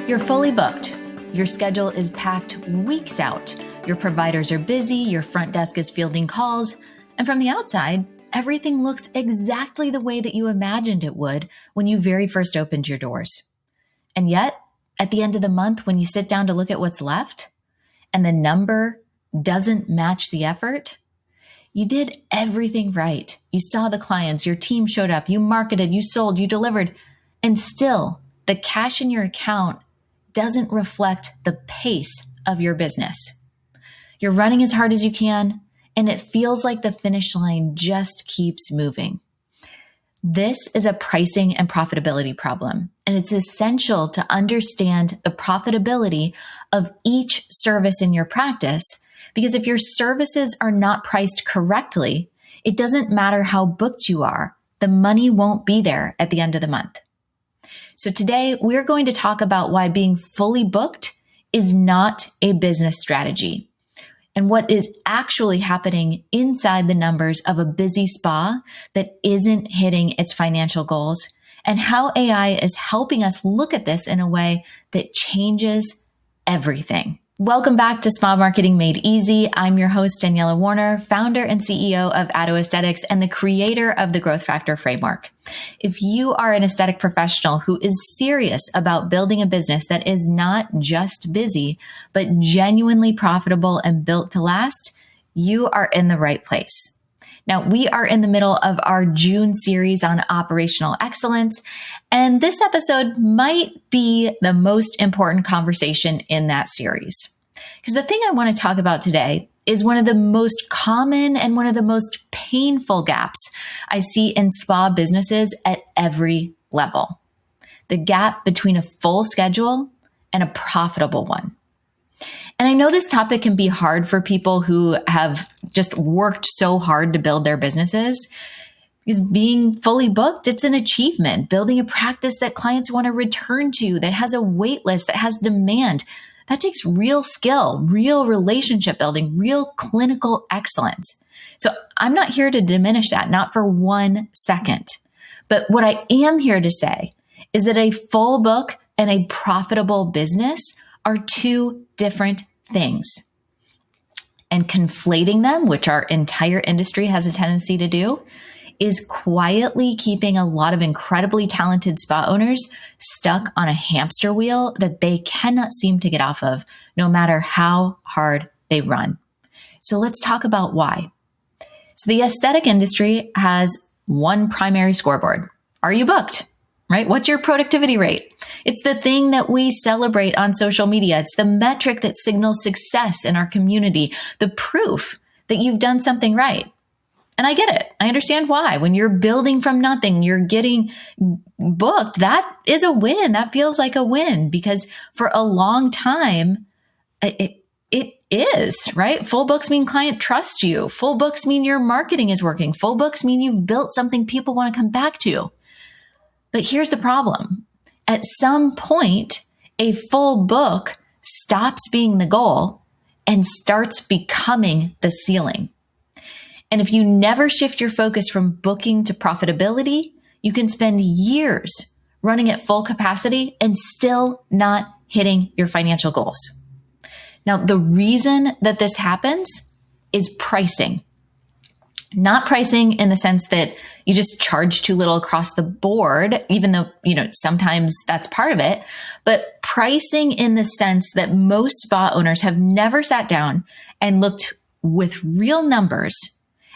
You're fully booked. Your schedule is packed weeks out. Your providers are busy, your front desk is fielding calls, and from the outside, everything looks exactly the way that you imagined it would when you very first opened your doors. And yet, at the end of the month, when you sit down to look at what's left, and the number doesn't match the effort, you did everything right. You saw the clients, your team showed up, you marketed, you sold, you delivered, and still, the cash in your account doesn't reflect the pace of your business. You're running as hard as you can, and it feels like the finish line just keeps moving. This is a pricing and profitability problem, and it's essential to understand the profitability of each service in your practice, because if your services are not priced correctly, it doesn't matter how booked you are, the money won't be there at the end of the month. So today we're going to talk about why being fully booked is not a business strategy and what is actually happening inside the numbers of a busy spa that isn't hitting its financial goals, and how AI is helping us look at this in a way that changes everything. Welcome back to Spa Marketing Made Easy. I'm your host, Daniela Woerner, founder and CEO of Addo Aesthetics and the creator of the Growth Factor Framework. If you are an aesthetic professional who is serious about building a business that is not just busy, but genuinely profitable and built to last, you are in the right place. Now, we are in the middle of our June series on operational excellence, and this episode might be the most important conversation in that series. Because the thing I want to talk about today is one of the most common and one of the most painful gaps I see in spa businesses at every level. The gap between a full schedule and a profitable one. And I know this topic can be hard for people who have just worked so hard to build their businesses, because being fully booked, it's an achievement. Building a practice that clients want to return to, that has a wait list, that has demand, that takes real skill, real relationship building, real clinical excellence. So I'm not here to diminish that, not for 1 second. But what I am here to say is that a full book and a profitable business are two different things. And conflating them, which our entire industry has a tendency to do, is quietly keeping a lot of incredibly talented spa owners stuck on a hamster wheel that they cannot seem to get off of, no matter how hard they run. So let's talk about why. So the aesthetic industry has one primary scoreboard. Are you booked? Right? What's your productivity rate? It's the thing that we celebrate on social media. It's the metric that signals success in our community, the proof that you've done something right. And I get it. I understand why. When you're building from nothing, you're getting booked. That is a win. That feels like a win, because for a long time, it is, right? Full books mean client trusts you. Full books mean your marketing is working. Full books mean you've built something people want to come back to. But here's the problem. At some point, a full book stops being the goal and starts becoming the ceiling. And if you never shift your focus from booking to profitability, you can spend years running at full capacity and still not hitting your financial goals. Now, the reason that this happens is pricing. Not pricing in the sense that you just charge too little across the board, even though, sometimes that's part of it, but pricing in the sense that most spa owners have never sat down and looked with real numbers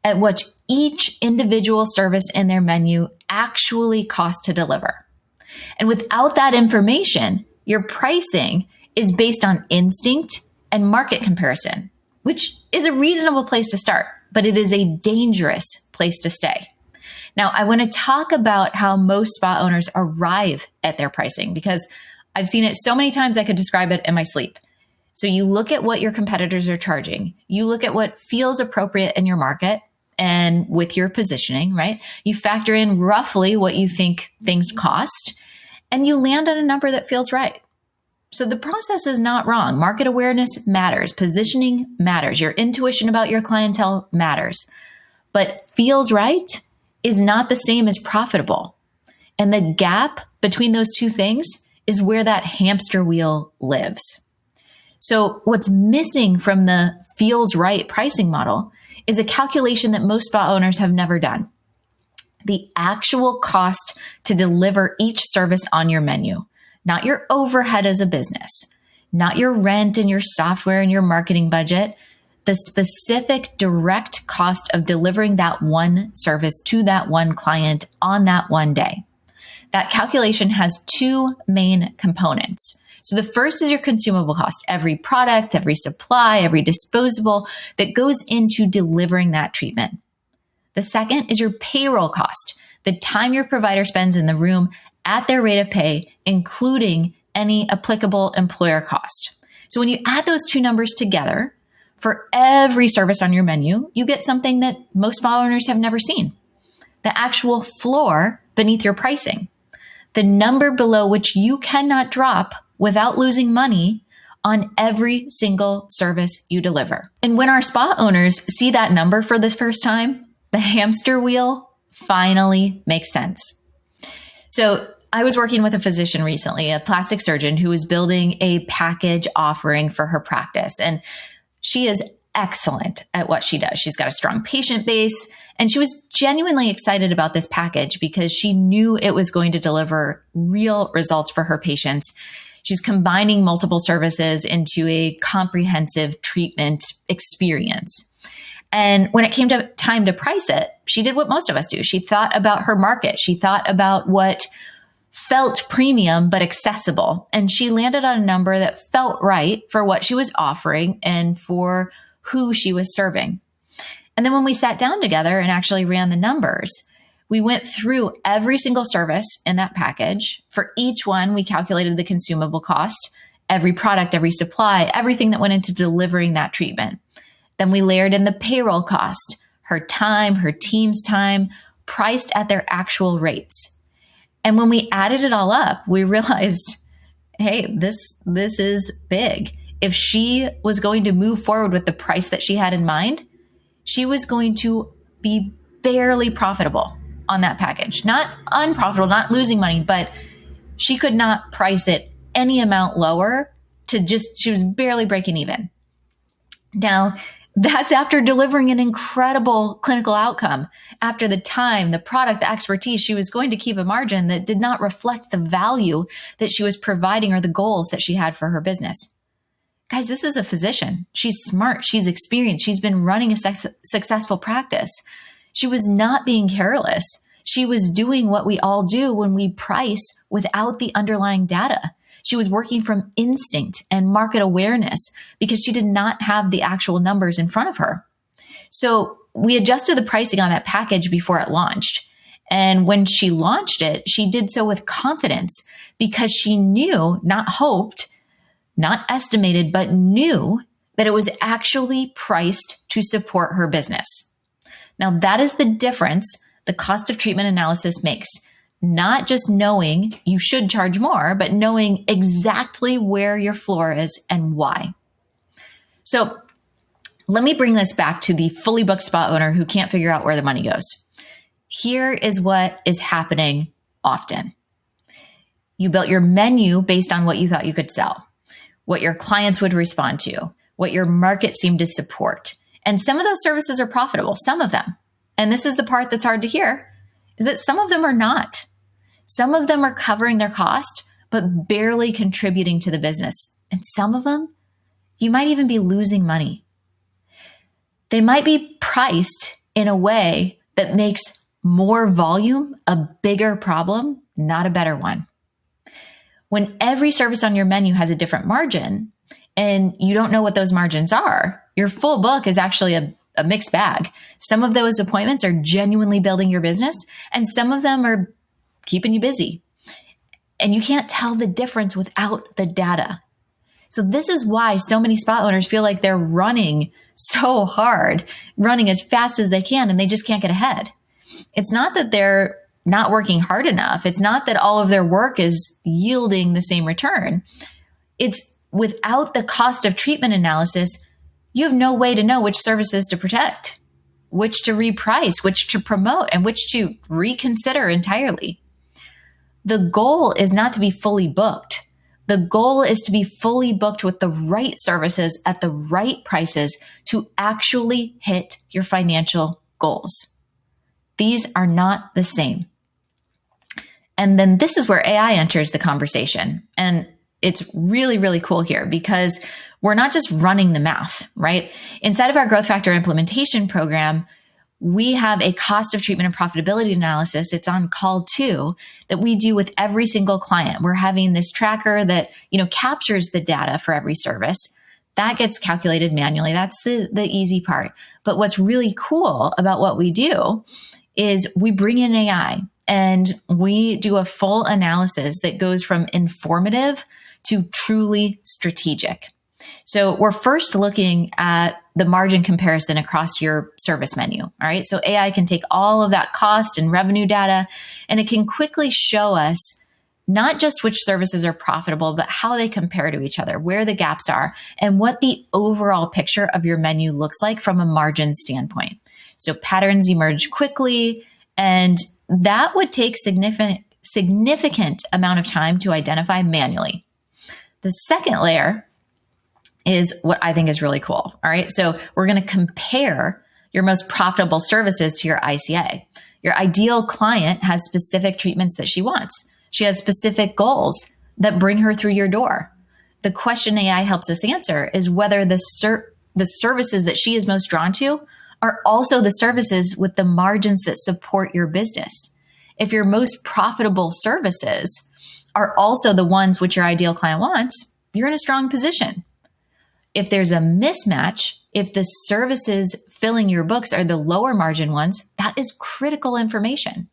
at what each individual service in their menu actually costs to deliver. And without that information, your pricing is based on instinct and market comparison, which is a reasonable place to start, but it is a dangerous place to stay. Now, I want to talk about how most spa owners arrive at their pricing, because I've seen it so many times I could describe it in my sleep. So you look at what your competitors are charging. You look at what feels appropriate in your market and with your positioning, right? You factor in roughly what you think things cost, and you land on a number that feels right. So the process is not wrong. Market awareness matters. Positioning matters. Your intuition about your clientele matters. But feels right is not the same as profitable. And the gap between those two things is where that hamster wheel lives. So what's missing from the feels right pricing model is a calculation that most spa owners have never done. The actual cost to deliver each service on your menu, not your overhead as a business, not your rent and your software and your marketing budget, the specific direct cost of delivering that one service to that one client on that one day. That calculation has two main components. So the first is your consumable cost, every product, every supply, every disposable that goes into delivering that treatment. The second is your payroll cost, the time your provider spends in the room at their rate of pay, including any applicable employer cost. So when you add those two numbers together, for every service on your menu, you get something that most spa owners have never seen: the actual floor beneath your pricing, the number below which you cannot drop without losing money on every single service you deliver. And when our spa owners see that number for the first time, the hamster wheel finally makes sense. So I was working with a physician recently, a plastic surgeon who was building a package offering for her practice. And she is excellent at what she does. She's got a strong patient base, and she was genuinely excited about this package because she knew it was going to deliver real results for her patients. She's combining multiple services into a comprehensive treatment experience. And when it came to time to price it, she did what most of us do. She thought about her market. She thought about what felt premium but accessible. And she landed on a number that felt right for what she was offering and for who she was serving. And then when we sat down together and actually ran the numbers, we went through every single service in that package. For each one, we calculated the consumable cost, every product, every supply, everything that went into delivering that treatment. Then we layered in the payroll cost, her time, her team's time, priced at their actual rates. And when we added it all up, we realized, hey, this is big. If she was going to move forward with the price that she had in mind, she was going to be barely profitable on that package. Not unprofitable, not losing money, but she could not price it any amount lower she was barely breaking even. Now, that's after delivering an incredible clinical outcome. After the time, the product, the expertise, she was going to keep a margin that did not reflect the value that she was providing or the goals that she had for her business. Guys, this is a physician. She's smart. She's experienced. She's been running a successful practice. She was not being careless. She was doing what we all do when we price without the underlying data. She was working from instinct and market awareness because she did not have the actual numbers in front of her. So we adjusted the pricing on that package before it launched. And when she launched it, she did so with confidence because she knew, not hoped, not estimated, but knew that it was actually priced to support her business. Now, that is the difference the cost of treatment analysis makes. Not just knowing you should charge more, but knowing exactly where your floor is and why. So let me bring this back to the fully booked spa owner who can't figure out where the money goes. Here is what is happening often. You built your menu based on what you thought you could sell, what your clients would respond to, what your market seemed to support. And some of those services are profitable, some of them. And this is the part that's hard to hear, is that some of them are not. Some of them are covering their cost, but barely contributing to the business. And some of them, you might even be losing money. They might be priced in a way that makes more volume a bigger problem, not a better one. When every service on your menu has a different margin and you don't know what those margins are, your full book is actually a mixed bag. Some of those appointments are genuinely building your business, and some of them are keeping you busy. And you can't tell the difference without the data. So this is why so many spa owners feel like they're running so hard, running as fast as they can, and they just can't get ahead. It's not that they're not working hard enough. It's not that all of their work is yielding the same return. It's without the cost of treatment analysis, you have no way to know which services to protect, which to reprice, which to promote, and which to reconsider entirely. The goal is not to be fully booked. The goal is to be fully booked with the right services at the right prices to actually hit your financial goals. These are not the same. And then this is where AI enters the conversation. And it's really, really cool here because we're not just running the math, right? Inside of our growth factor implementation program, we have a cost of treatment and profitability analysis. It's on call 2 that we do with every single client. We're having this tracker that, captures the data for every service. That gets calculated manually. That's the easy part. But what's really cool about what we do is we bring in AI and we do a full analysis that goes from informative to truly strategic. So we're first looking at the margin comparison across your service menu. All right. So AI can take all of that cost and revenue data, and it can quickly show us not just which services are profitable, but how they compare to each other, where the gaps are, and what the overall picture of your menu looks like from a margin standpoint. So patterns emerge quickly, and that would take significant amount of time to identify manually. The second layer is what I think is really cool. All right. So we're going to compare your most profitable services to your ICA. Your ideal client has specific treatments that she wants. She has specific goals that bring her through your door. The question AI helps us answer is whether the services that she is most drawn to are also the services with the margins that support your business. If your most profitable services are also the ones which your ideal client wants, you're in a strong position. If there's a mismatch, if the services filling your books are the lower margin ones, that is critical information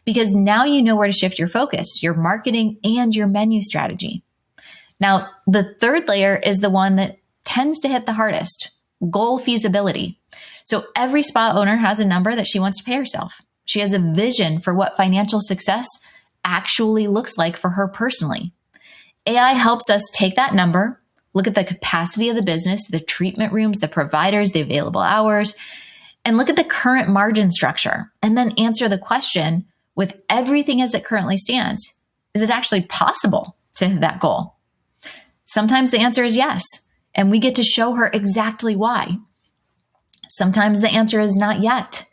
because now you know where to shift your focus, your marketing and your menu strategy. Now, the third layer is the one that tends to hit the hardest, goal feasibility. So every spa owner has a number that she wants to pay herself. She has a vision for what financial success actually looks like for her personally. AI helps us take that number, look at the capacity of the business, the treatment rooms, the providers, the available hours, and look at the current margin structure, and then answer the question with everything as it currently stands. Is it actually possible to hit that goal? Sometimes the answer is yes, and we get to show her exactly why. Sometimes the answer is not yet,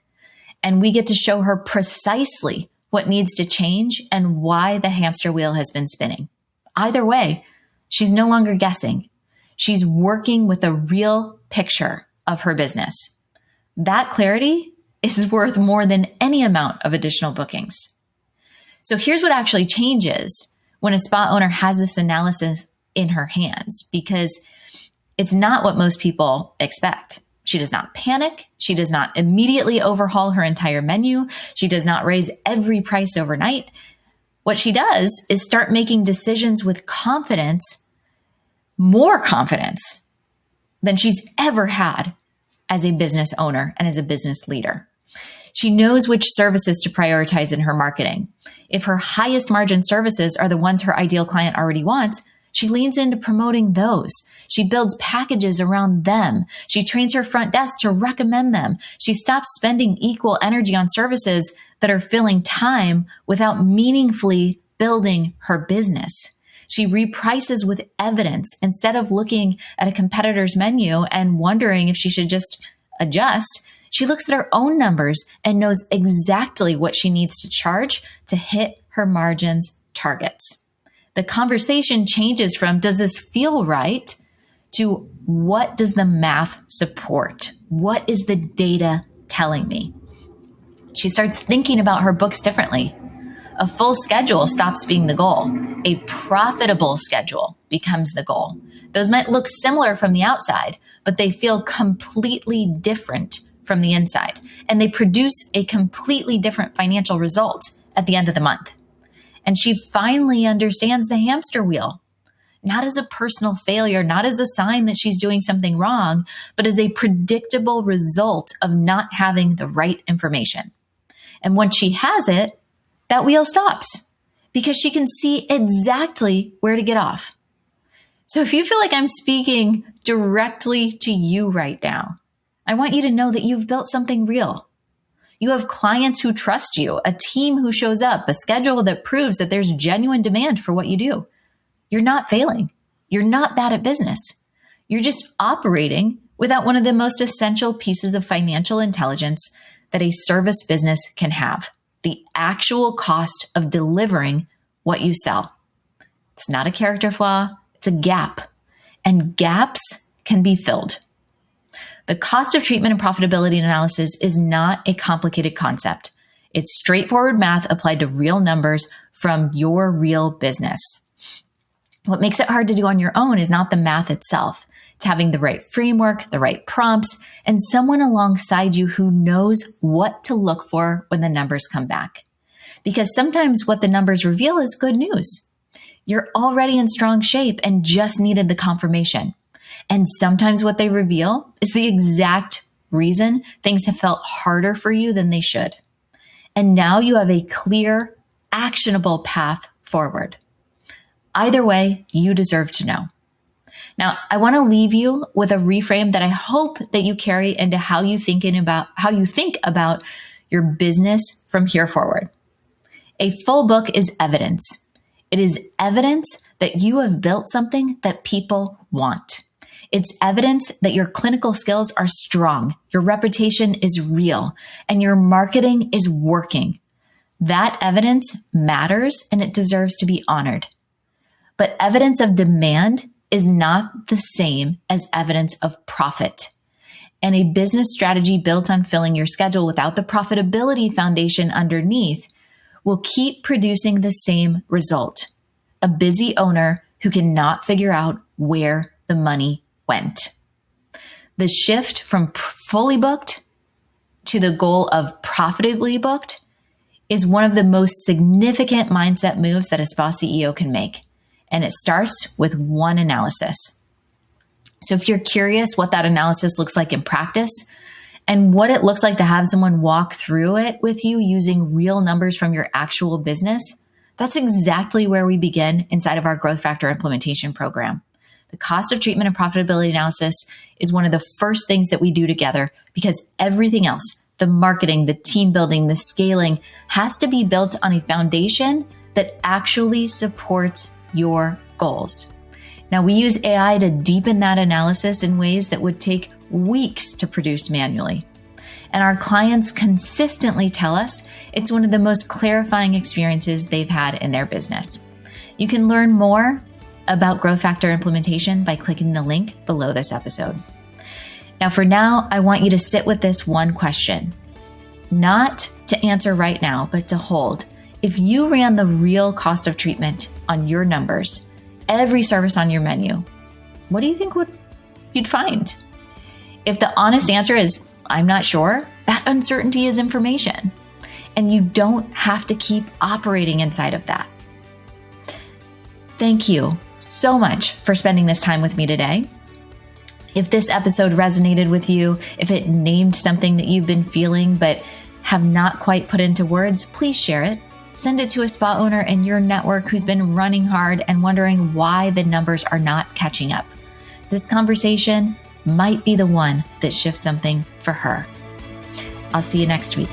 and we get to show her precisely what needs to change and why the hamster wheel has been spinning. Either way, she's no longer guessing. She's working with a real picture of her business. That clarity is worth more than any amount of additional bookings. So here's what actually changes when a spa owner has this analysis in her hands, because it's not what most people expect. She does not panic. She does not immediately overhaul her entire menu. She does not raise every price overnight. What she does is start making decisions with confidence, more confidence than she's ever had as a business owner and as a business leader. She knows which services to prioritize in her marketing. If her highest margin services are the ones her ideal client already wants, she leans into promoting those. She builds packages around them. She trains her front desk to recommend them. She stops spending equal energy on services that are filling time without meaningfully building her business. She reprices with evidence instead of looking at a competitor's menu and wondering if she should just adjust. She looks at her own numbers and knows exactly what she needs to charge to hit her margins targets. The conversation changes from, does this feel right, to what does the math support? What is the data telling me? She starts thinking about her books differently. A full schedule stops being the goal. A profitable schedule becomes the goal. Those might look similar from the outside, but they feel completely different from the inside. And they produce a completely different financial result at the end of the month. And she finally understands the hamster wheel, not as a personal failure, not as a sign that she's doing something wrong, but as a predictable result of not having the right information. And once she has it, that wheel stops because she can see exactly where to get off. So if you feel like I'm speaking directly to you right now, I want you to know that you've built something real. You have clients who trust you, a team who shows up, a schedule that proves that there's genuine demand for what you do. you're not failing. You're not bad at business. You're just operating without one of the most essential pieces of financial intelligence that a service business can have: the actual cost of delivering what you sell. It's not a character flaw, it's a gap. And gaps can be filled. The cost of treatment and profitability analysis is not a complicated concept. It's straightforward math applied to real numbers from your real business. What makes it hard to do on your own is not the math itself. It's having the right framework, the right prompts, and someone alongside you who knows what to look for when the numbers come back. Because sometimes what the numbers reveal is good news. You're already in strong shape and just needed the confirmation. And sometimes what they reveal is the exact reason things have felt harder for you than they should. And now you have a clear, actionable path forward. Either way, you deserve to know. Now, I want to leave you with a reframe that I hope that you carry into how you think about your business from here forward. A full book is evidence. It is evidence that you have built something that people want. It's evidence that your clinical skills are strong, your reputation is real, and your marketing is working. That evidence matters and it deserves to be honored. But evidence of demand is not the same as evidence of profit. And a business strategy built on filling your schedule without the profitability foundation underneath will keep producing the same result: a busy owner who cannot figure out where the money went. The shift from fully booked to the goal of profitably booked is one of the most significant mindset moves that a spa CEO can make. And it starts with one analysis. So if you're curious what that analysis looks like in practice and what it looks like to have someone walk through it with you using real numbers from your actual business, that's exactly where we begin inside of our Growth Factor implementation program. The cost of treatment and profitability analysis is one of the first things that we do together because everything else, the marketing, the team building, the scaling, has to be built on a foundation that actually supports your goals. Now, we use AI to deepen that analysis in ways that would take weeks to produce manually. And our clients consistently tell us it's one of the most clarifying experiences they've had in their business. You can learn more about Growth Factor implementation by clicking the link below this episode. Now, for now, I want you to sit with this one question, not to answer right now, but to hold. If you ran the real cost of treatment on your numbers, every service on your menu, what do you think you'd find? If the honest answer is, I'm not sure, that uncertainty is information. And you don't have to keep operating inside of that. Thank you so much for spending this time with me today. If this episode resonated with you, if it named something that you've been feeling but have not quite put into words, please share it. Send it to a spa owner in your network who's been running hard and wondering why the numbers are not catching up. This conversation might be the one that shifts something for her. I'll see you next week.